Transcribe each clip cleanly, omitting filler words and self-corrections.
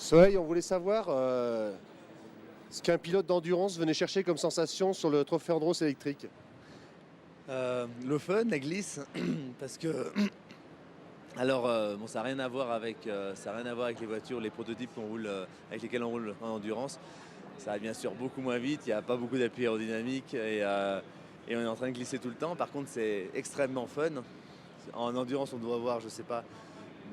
Soleil, on voulait savoir ce qu'un pilote d'endurance venait chercher comme sensation sur le Trophée Andros électrique. Le fun, la glisse, parce que bon, ça n'a rien à voir avec, les voitures, les prototypes qu'on roule, avec lesquels on roule en endurance. Ça va bien sûr beaucoup moins vite, il n'y a pas beaucoup d'appui aérodynamique et on est en train de glisser tout le temps. Par contre, c'est extrêmement fun. En endurance, on doit avoir, je sais pas,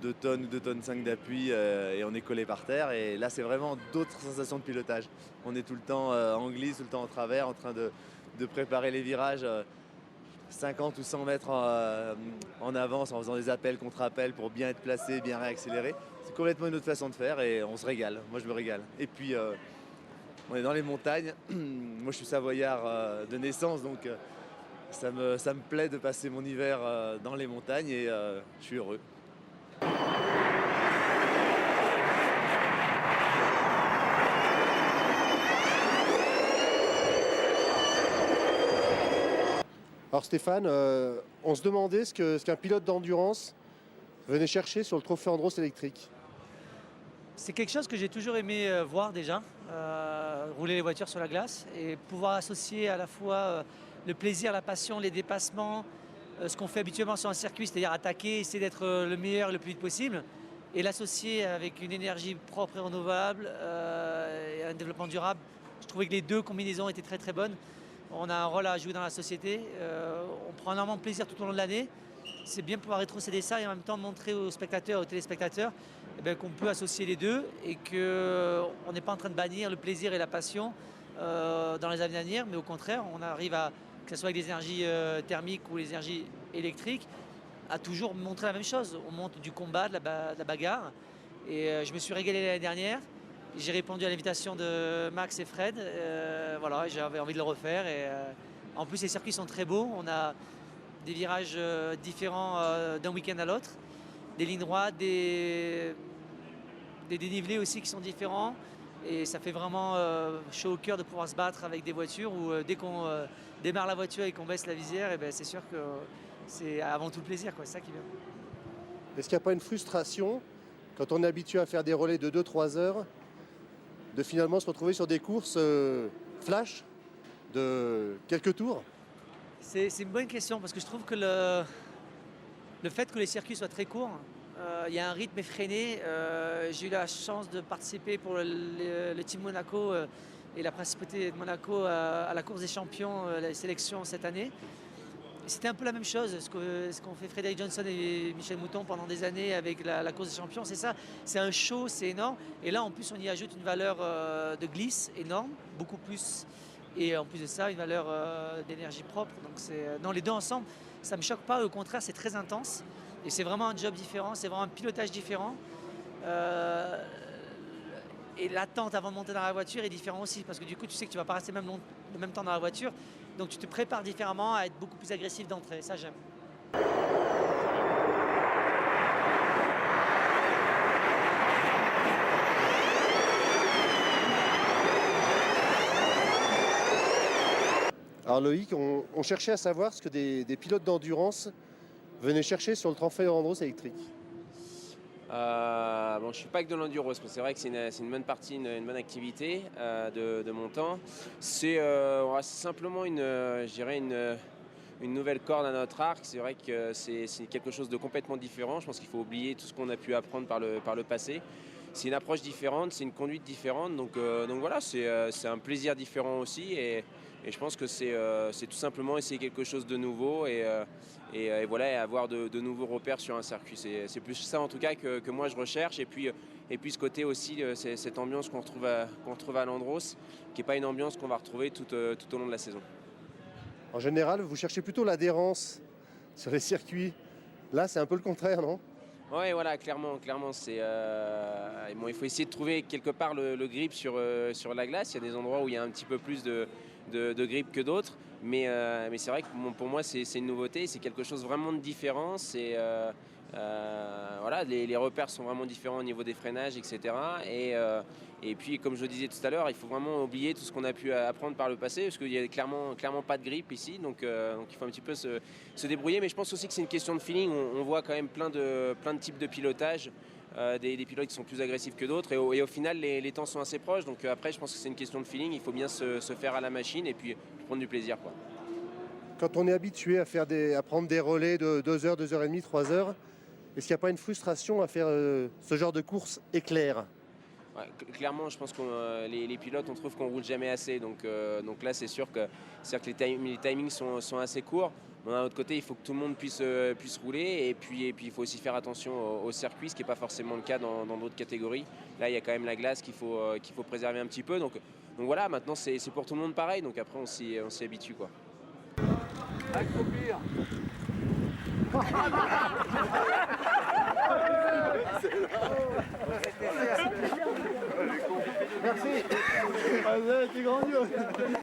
2 tonnes ou 2 tonnes 5 d'appui et on est collé par terre. Et là, c'est vraiment d'autres sensations de pilotage. On est tout le temps en glisse, tout le temps en travers, en train de préparer les virages 50 ou 100 mètres en avance en faisant des appels contre appels pour bien être placé, bien réaccélérer. C'est complètement une autre façon de faire et on se régale. Moi, je me régale. Et puis, on est dans les montagnes. Moi, je suis savoyard de naissance, donc ça me plaît de passer mon hiver dans les montagnes et je suis heureux. Alors Stéphane, on se demandait ce qu'un pilote d'endurance venait chercher sur le Trophée Andros électrique. C'est quelque chose que j'ai toujours aimé voir déjà, rouler les voitures sur la glace et pouvoir associer à la fois le plaisir, la passion, les dépassements, ce qu'on fait habituellement sur un circuit, c'est-à-dire attaquer, essayer d'être le meilleur le plus vite possible, et l'associer avec une énergie propre et renouvelable et un développement durable. Je trouvais que les deux combinaisons étaient très très bonnes. On a un rôle à jouer dans la société, on prend énormément de plaisir tout au long de l'année. C'est bien de pouvoir rétrocéder ça et en même temps montrer aux spectateurs, aux téléspectateurs qu'on peut associer les deux et qu'on n'est pas en train de bannir le plaisir et la passion dans les années à venir, mais au contraire, on arrive à, que ce soit avec des énergies thermiques ou les énergies électriques, à toujours montrer la même chose. On montre du combat, de la bagarre. Et je me suis régalé l'année dernière. J'ai répondu à l'invitation de Max et Fred. Voilà, j'avais envie de le refaire. En plus, les circuits sont très beaux. On a des virages différents d'un week-end à l'autre, des lignes droites, des dénivelés aussi qui sont différents. Et ça fait vraiment chaud au cœur de pouvoir se battre avec des voitures où dès qu'on démarre la voiture et qu'on baisse la visière, c'est sûr que c'est avant tout le plaisir, quoi. C'est ça qui vient. Est-ce qu'il n'y a pas une frustration quand on est habitué à faire des relais de 2-3 heures de finalement se retrouver sur des courses flash de quelques tours? C'est une bonne question parce que je trouve que le fait que les circuits soient très courts, il y a un rythme effréné. J'ai eu la chance de participer pour le Team Monaco et la principauté de Monaco à la course des champions, la sélection cette année. C'était un peu la même chose, ce qu'ont fait Frédéric Johnson et Michel Mouton pendant des années avec la course des champions. C'est ça, c'est un show, c'est énorme. Et là, en plus, on y ajoute une valeur de glisse énorme, beaucoup plus. Et en plus de ça, une valeur d'énergie propre. Donc dans les deux ensemble, ça ne me choque pas. Au contraire, c'est très intense. Et c'est vraiment un job différent, c'est vraiment un pilotage différent. Et l'attente avant de monter dans la voiture est différente aussi. Parce que du coup, tu sais que tu ne vas pas rester le même temps dans la voiture. Donc tu te prépares différemment à être beaucoup plus agressif d'entrée. Ça, j'aime. Alors Loïc, on cherchait à savoir ce que des pilotes d'endurance venaient chercher sur le Trophée Andros électrique. Bon, je ne suis pas que de l'enduro, parce que c'est vrai que c'est une bonne partie, une bonne activité de mon temps. C'est simplement je dirais une nouvelle corde à notre arc. C'est vrai que c'est quelque chose de complètement différent. Je pense qu'il faut oublier tout ce qu'on a pu apprendre par le passé. C'est une approche différente, c'est une conduite différente. Donc voilà, c'est un plaisir différent aussi. Et je pense que c'est tout simplement essayer quelque chose de nouveau et voilà, et avoir de nouveaux repères sur un circuit. C'est plus ça en tout cas que moi je recherche. Et puis ce côté aussi, cette ambiance qu'on retrouve à l'Andros, qui n'est pas une ambiance qu'on va retrouver tout au long de la saison. En général, vous cherchez plutôt l'adhérence sur les circuits. Là, c'est un peu le contraire, non ? Oui, voilà, clairement, bon, il faut essayer de trouver quelque part le grip sur la glace. Il y a des endroits où il y a un petit peu plus de grip que d'autres, mais c'est vrai que pour moi c'est une nouveauté, c'est quelque chose vraiment de différent. Voilà, les repères sont vraiment différents au niveau des freinages, etc. Et puis, comme je le disais tout à l'heure, il faut vraiment oublier tout ce qu'on a pu apprendre par le passé, parce qu'il n'y a clairement pas de grip ici, donc il faut un petit peu se débrouiller. Mais je pense aussi que c'est une question de feeling. On voit quand même plein de types de pilotage. des pilotes qui sont plus agressifs que d'autres. Et au final, les temps sont assez proches. Donc après, je pense que c'est une question de feeling. Il faut bien se faire à la machine et puis prendre du plaisir, quoi. Quand on est habitué à prendre des relais de 2 heures, 2 heures et demie, 3 heures, est-ce qu'il n'y a pas une frustration à faire ce genre de course éclair? Ouais, clairement, je pense que les pilotes, on trouve qu'on roule jamais assez. Donc là, c'est sûr que les timings sont assez courts. Mais d'un autre côté, il faut que tout le monde puisse rouler. Et puis, il faut aussi faire attention au circuit, ce qui n'est pas forcément le cas dans d'autres catégories. Là, il y a quand même la glace qu'il faut préserver un petit peu. Donc voilà, maintenant, c'est pour tout le monde pareil. Donc après, on s'y habitue, quoi. Merci.